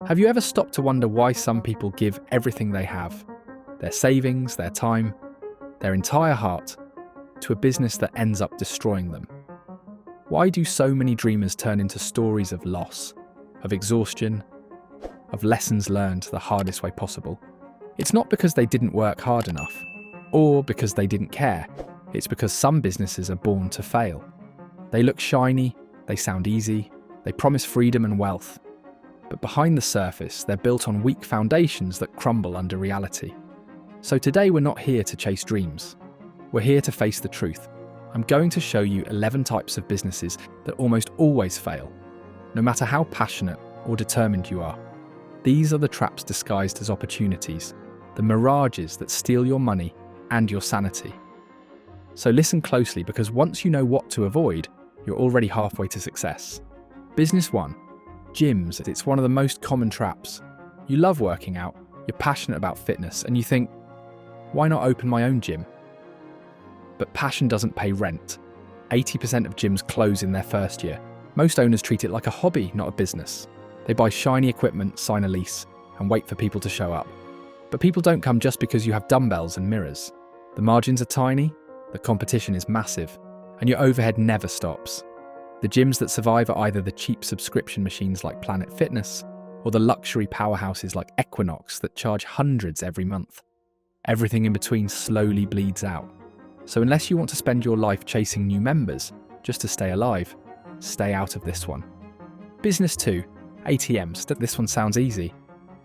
Have you ever stopped to wonder why some people give everything they have, their savings, their time, their entire heart, to a business that ends up destroying them? Why do so many dreamers turn into stories of loss, of exhaustion, of lessons learned the hardest way possible? It's not because they didn't work hard enough, or because they didn't care. It's because some businesses are born to fail. They look shiny, they sound easy, they promise freedom and wealth. But behind the surface, they're built on weak foundations that crumble under reality. So today we're not here to chase dreams. We're here to face the truth. I'm going to show you 11 types of businesses that almost always fail, no matter how passionate or determined you are. These are the traps disguised as opportunities, the mirages that steal your money and your sanity. So listen closely, because once you know what to avoid, you're already halfway to success. Business 1. Gyms. It's one of the most common traps. You love working out, you're passionate about fitness, and you think, why not open my own gym? But passion doesn't pay rent. 80% of gyms close in their first year. Most owners treat it like a hobby, not a business. They buy shiny equipment, sign a lease, and wait for people to show up. But people don't come just because you have dumbbells and mirrors. The margins are tiny, the competition is massive, and your overhead never stops. The gyms that survive are either the cheap subscription machines like Planet Fitness, or the luxury powerhouses like Equinox that charge hundreds every month. Everything in between slowly bleeds out. So unless you want to spend your life chasing new members just to stay alive, stay out of this one. Business 2. ATMs. This one sounds easy.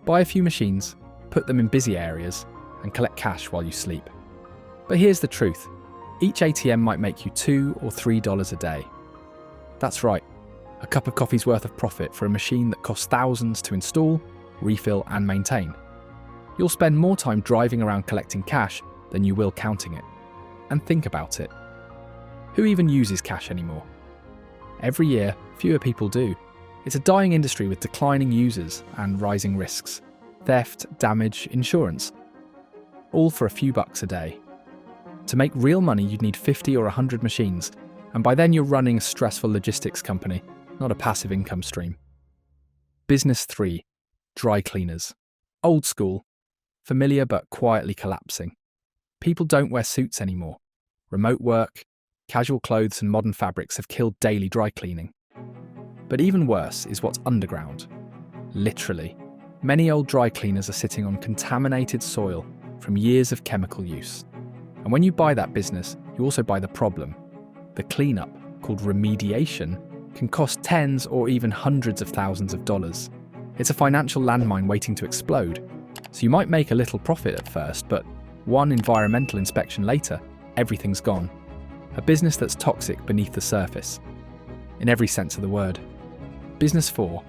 Buy a few machines, put them in busy areas, and collect cash while you sleep. But here's the truth. Each ATM might make you $2 or $3 a day. That's right, a cup of coffee's worth of profit for a machine that costs thousands to install, refill, and maintain. You'll spend more time driving around collecting cash than you will counting it. And think about it. Who even uses cash anymore? Every year, fewer people do. It's a dying industry with declining users and rising risks. Theft, damage, insurance. All for a few bucks a day. To make real money, you'd need 50 or 100 machines, and by then you're running a stressful logistics company, not a passive income stream. Business 3. Dry cleaners. Old school. Familiar but quietly collapsing. People don't wear suits anymore. Remote work, casual clothes and modern fabrics have killed daily dry cleaning. But even worse is what's underground. Literally. Many old dry cleaners are sitting on contaminated soil from years of chemical use. And when you buy that business, you also buy the problem. The cleanup, called remediation, can cost tens or even hundreds of thousands of dollars. It's a financial landmine waiting to explode. So you might make a little profit at first, but one environmental inspection later, everything's gone. A business that's toxic beneath the surface. In every sense of the word. Business 4.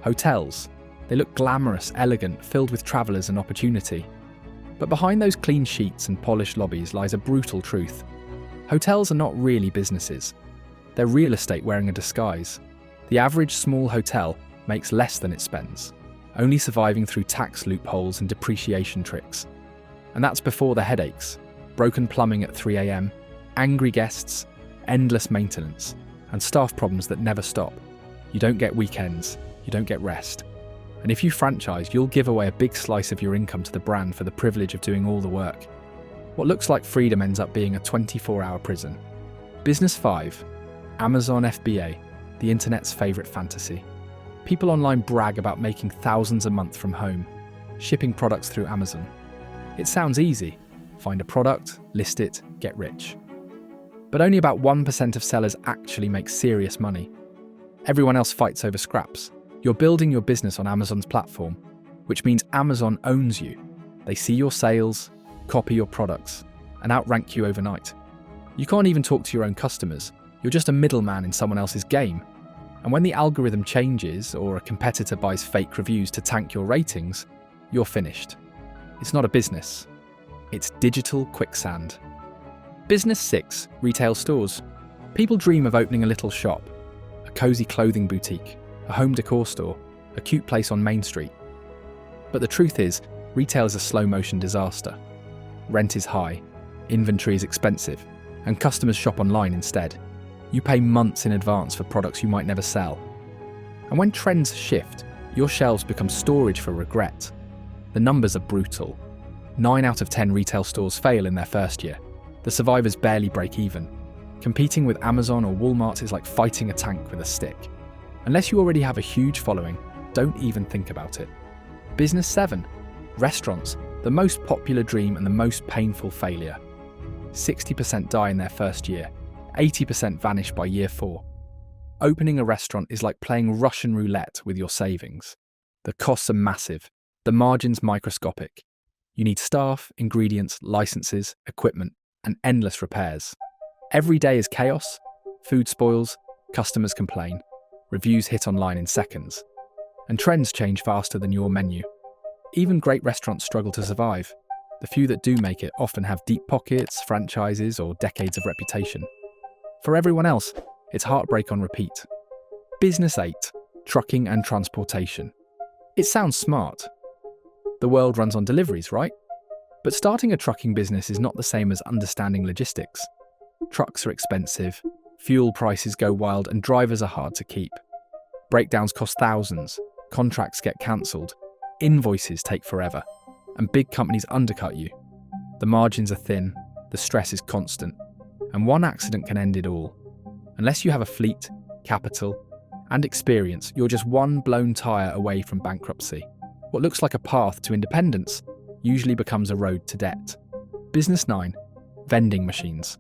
Hotels. They look glamorous, elegant, filled with travellers and opportunity. But behind those clean sheets and polished lobbies lies a brutal truth. Hotels are not really businesses. They're real estate wearing a disguise. The average small hotel makes less than it spends, only surviving through tax loopholes and depreciation tricks. And that's before the headaches, broken plumbing at 3 a.m, angry guests, endless maintenance, and staff problems that never stop. You don't get weekends, you don't get rest. And if you franchise, you'll give away a big slice of your income to the brand for the privilege of doing all the work. What looks like freedom ends up being a 24-hour prison. Business 5. Amazon FBA, the internet's favourite fantasy. People online brag about making thousands a month from home, shipping products through Amazon. It sounds easy. Find a product, list it, get rich. But only about 1% of sellers actually make serious money. Everyone else fights over scraps. You're building your business on Amazon's platform, which means Amazon owns you. They see your sales, copy your products, and outrank you overnight. You can't even talk to your own customers. You're just a middleman in someone else's game. And when the algorithm changes or a competitor buys fake reviews to tank your ratings, you're finished. It's not a business. It's digital quicksand. Business 6. Retail stores. People dream of opening a little shop, a cozy clothing boutique, a home decor store, a cute place on Main Street. But the truth is, retail is a slow-motion disaster. Rent is high, inventory is expensive, and customers shop online instead. You pay months in advance for products you might never sell. And when trends shift, your shelves become storage for regret. The numbers are brutal. 9 out of 10 retail stores fail in their first year. The survivors barely break even. Competing with Amazon or Walmart is like fighting a tank with a stick. Unless you already have a huge following, don't even think about it. Business 7. Restaurants, the most popular dream and the most painful failure. 60% die in their first year. 80% vanish by year 4. Opening a restaurant is like playing Russian roulette with your savings. The costs are massive. The margins microscopic. You need staff, ingredients, licenses, equipment, and endless repairs. Every day is chaos. Food spoils, customers complain, reviews hit online in seconds, and trends change faster than your menu. Even great restaurants struggle to survive. The few that do make it often have deep pockets, franchises, or decades of reputation. For everyone else, it's heartbreak on repeat. Business 8. Trucking and transportation. It sounds smart. The world runs on deliveries, right? But starting a trucking business is not the same as understanding logistics. Trucks are expensive, fuel prices go wild, and drivers are hard to keep. Breakdowns cost thousands, contracts get cancelled, invoices take forever, and big companies undercut you. The margins are thin, the stress is constant, and one accident can end it all. Unless you have a fleet, capital, and experience, you're just one blown tyre away from bankruptcy. What looks like a path to independence usually becomes a road to debt. Business 9. Vending machines.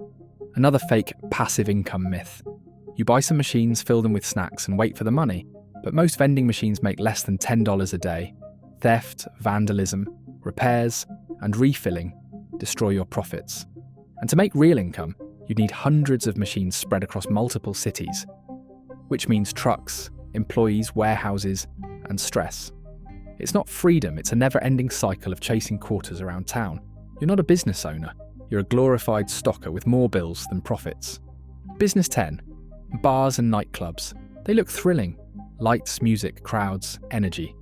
Another fake passive income myth. You buy some machines, fill them with snacks, and wait for the money. But most vending machines make less than $10 a day. Theft, vandalism, repairs, and refilling destroy your profits. And to make real income, you'd need hundreds of machines spread across multiple cities, which means trucks, employees, warehouses, and stress. It's not freedom, it's a never-ending cycle of chasing quarters around town. You're not a business owner. You're a glorified stocker with more bills than profits. Business 10. Bars and nightclubs. They look thrilling. Lights, music, crowds, energy.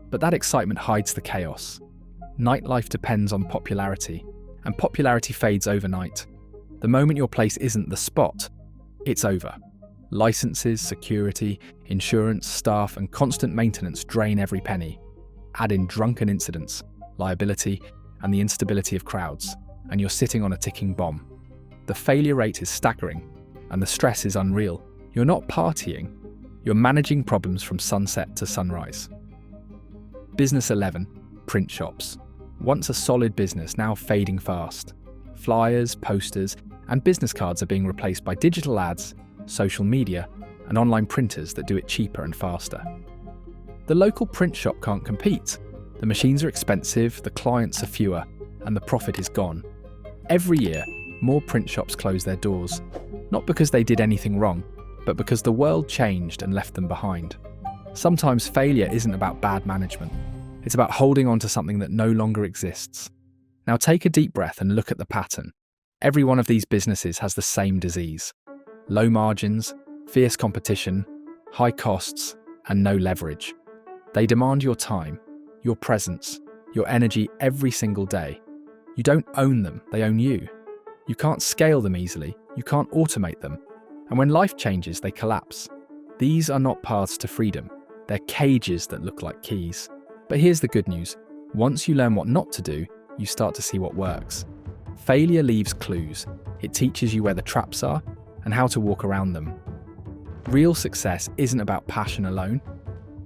But that excitement hides the chaos. Nightlife depends on popularity, and popularity fades overnight. The moment your place isn't the spot, it's over. Licenses, security, insurance, staff, and constant maintenance drain every penny. Add in drunken incidents, liability, and the instability of crowds, and you're sitting on a ticking bomb. The failure rate is staggering, and the stress is unreal. You're not partying, you're managing problems from sunset to sunrise. Business 11. Print shops. Once a solid business, now fading fast. Flyers, posters, and business cards are being replaced by digital ads, social media, and online printers that do it cheaper and faster. The local print shop can't compete. The machines are expensive, the clients are fewer, and the profit is gone. Every year, more print shops close their doors, not because they did anything wrong, but because the world changed and left them behind. Sometimes failure isn't about bad management. It's about holding on to something that no longer exists. Now take a deep breath and look at the pattern. Every one of these businesses has the same disease. Low margins, fierce competition, high costs, and no leverage. They demand your time, your presence, your energy every single day. You don't own them, they own you. You can't scale them easily, you can't automate them, and when life changes, they collapse. These are not paths to freedom, they're cages that look like keys. But here's the good news. Once you learn what not to do, you start to see what works. Failure leaves clues. It teaches you where the traps are and how to walk around them. Real success isn't about passion alone.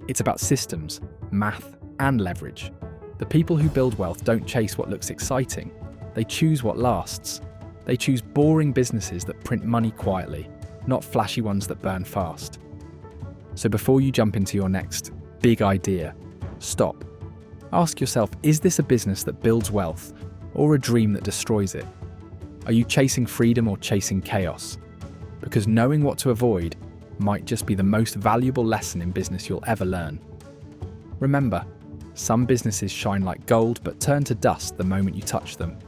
It's about systems, math, and leverage. The people who build wealth don't chase what looks exciting. They choose what lasts. They choose boring businesses that print money quietly, not flashy ones that burn fast. So before you jump into your next big idea, stop. Ask yourself, is this a business that builds wealth or a dream that destroys it? Are you chasing freedom or chasing chaos? Because knowing what to avoid might just be the most valuable lesson in business you'll ever learn. Remember, some businesses shine like gold but turn to dust the moment you touch them.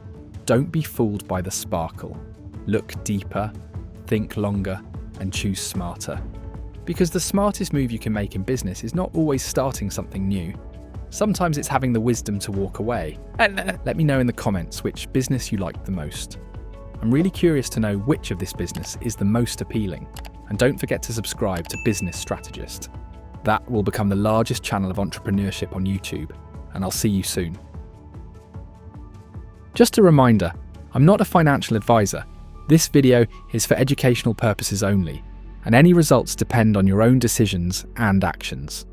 Don't be fooled by the sparkle. Look deeper, think longer, and choose smarter. Because the smartest move you can make in business is not always starting something new. Sometimes it's having the wisdom to walk away. Let me know in the comments which business you like the most. I'm really curious to know which of this business is the most appealing. And don't forget to subscribe to Business Strategist. That will become the largest channel of entrepreneurship on YouTube, and I'll see you soon. Just a reminder, I'm not a financial advisor. This video is for educational purposes only, and any results depend on your own decisions and actions.